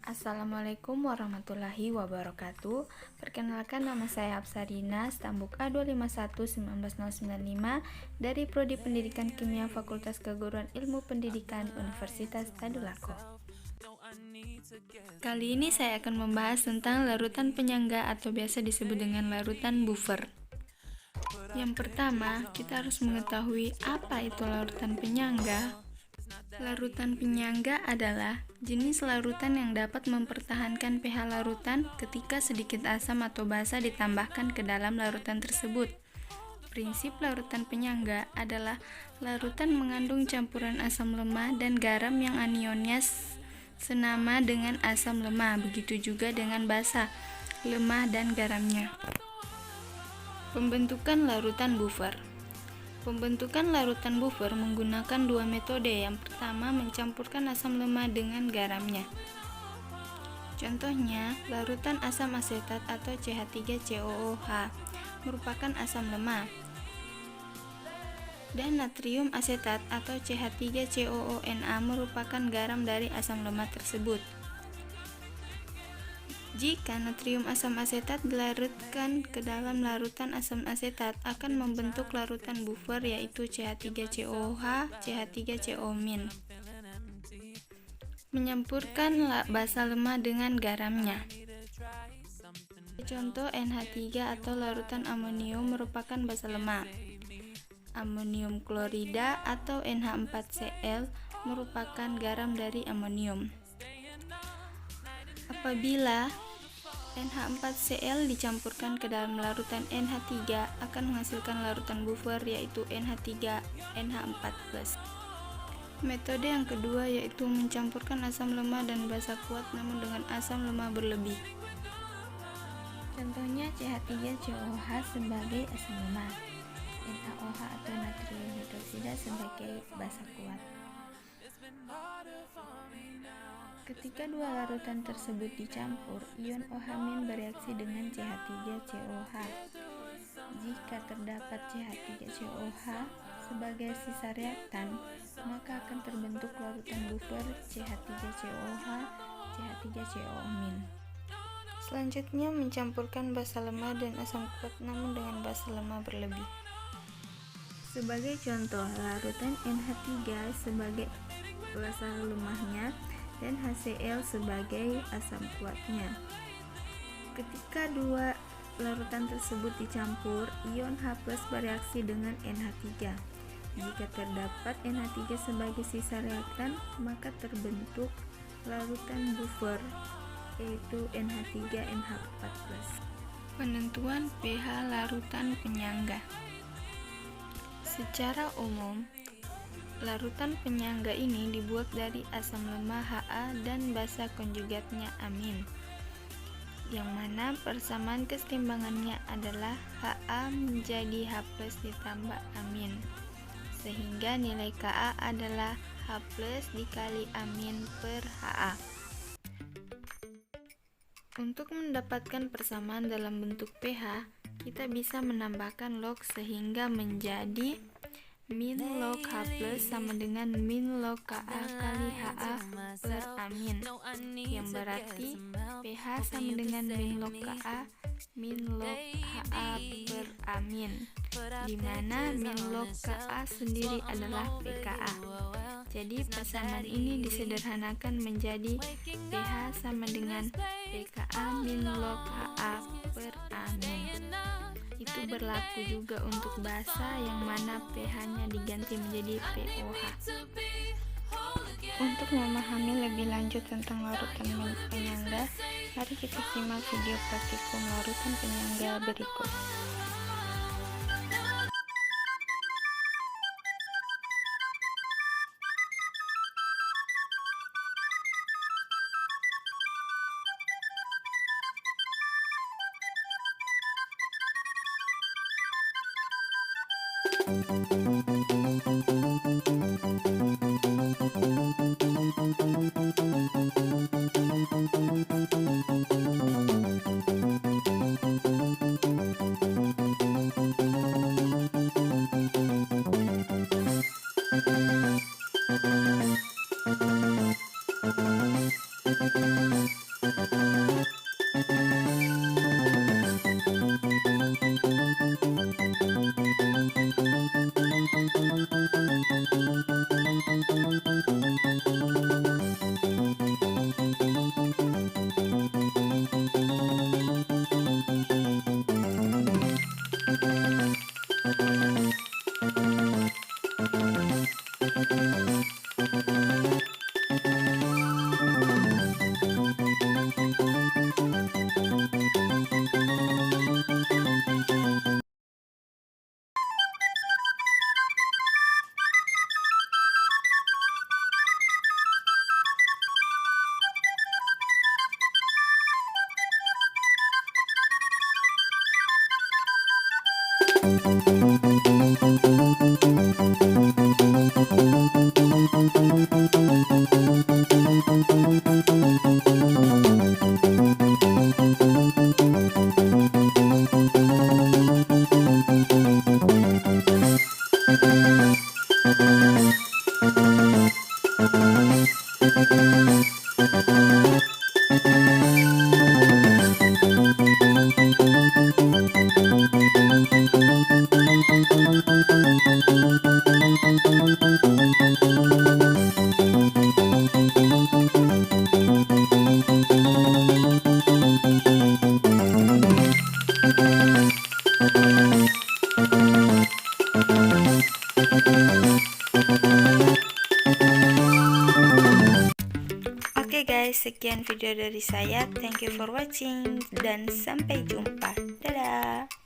Assalamualaikum warahmatullahi wabarakatuh. Perkenalkan, nama saya Hapsarina, stambuk A251-19095 dari Prodi Pendidikan Kimia Fakultas Keguruan Ilmu Pendidikan Universitas Tadulako. Kali ini saya akan membahas tentang larutan penyangga atau biasa disebut dengan larutan buffer. Yang pertama, kita harus mengetahui apa itu larutan penyangga. Larutan penyangga adalah jenis larutan yang dapat mempertahankan pH larutan ketika sedikit asam atau basa ditambahkan ke dalam larutan tersebut. Prinsip larutan penyangga adalah larutan mengandung campuran asam lemah dan garam yang anionnya senama dengan asam lemah, begitu juga dengan basa, lemah, dan garamnya. Pembentukan larutan buffer. Pembentukan larutan buffer menggunakan dua metode. Yang pertama, mencampurkan asam lemah dengan garamnya. Contohnya, larutan asam asetat atau CH3COOH merupakan asam lemah, dan natrium asetat atau CH3COONA merupakan garam dari asam lemah tersebut. Jika natrium asam asetat dilarutkan ke dalam larutan asam asetat, akan membentuk larutan buffer yaitu CH3COOH, CH3CO-. Menyampurkan basa lemah dengan garamnya. Contoh NH3 atau larutan amonium merupakan basa lemah. Amonium klorida atau NH4Cl merupakan garam dari amonium. Apabila NH4Cl dicampurkan ke dalam larutan NH3 akan menghasilkan larutan buffer yaitu NH3NH4+. Metode yang kedua yaitu mencampurkan asam lemah dan basa kuat namun dengan asam lemah berlebih. Contohnya CH3COOH sebagai asam lemah, NaOH atau natrium hidroksida sebagai basa kuat. Ketika dua larutan tersebut dicampur, ion OH- bereaksi dengan CH3COOH. Jika terdapat CH3COOH sebagai sisa reaktan, maka akan terbentuk larutan buffer CH3COOH, CH3CO-. Selanjutnya, mencampurkan basa lemah dan asam kuat namun dengan basa lemah berlebih. Sebagai contoh, larutan NH3 sebagai basa lemahnya dan HCl sebagai asam kuatnya. Ketika dua larutan tersebut dicampur, ion H+ bereaksi dengan NH3. Jika terdapat NH3 sebagai sisa reaktan, maka terbentuk larutan buffer yaitu NH3NH4+. Penentuan pH larutan penyangga. Secara umum, larutan penyangga ini dibuat dari asam lemah Ha dan basa konjugatnya amin, yang mana persamaan kesetimbangannya adalah Ha menjadi H+ ditambah amin, sehingga nilai Ka adalah H+ dikali amin per Ha. Untuk mendapatkan persamaan dalam bentuk pH, kita bisa menambahkan log sehingga menjadi min log H+ sama dengan min log Ka kali Ha per amin, yang berarti pH sama dengan min log Ka min log Ha per amin, di mana min log Ka sendiri adalah pKa. Jadi persamaan ini disederhanakan menjadi pH sama dengan pKa min log Ha per amin. Itu berlaku juga untuk basa yang mana pH-nya diganti menjadi pOH. Untuk memahami lebih lanjut tentang larutan penyangga, mari kita simak video praktikum larutan penyangga berikut. Oke guys, sekian video dari saya. Thank you for watching dan sampai jumpa. Dadah.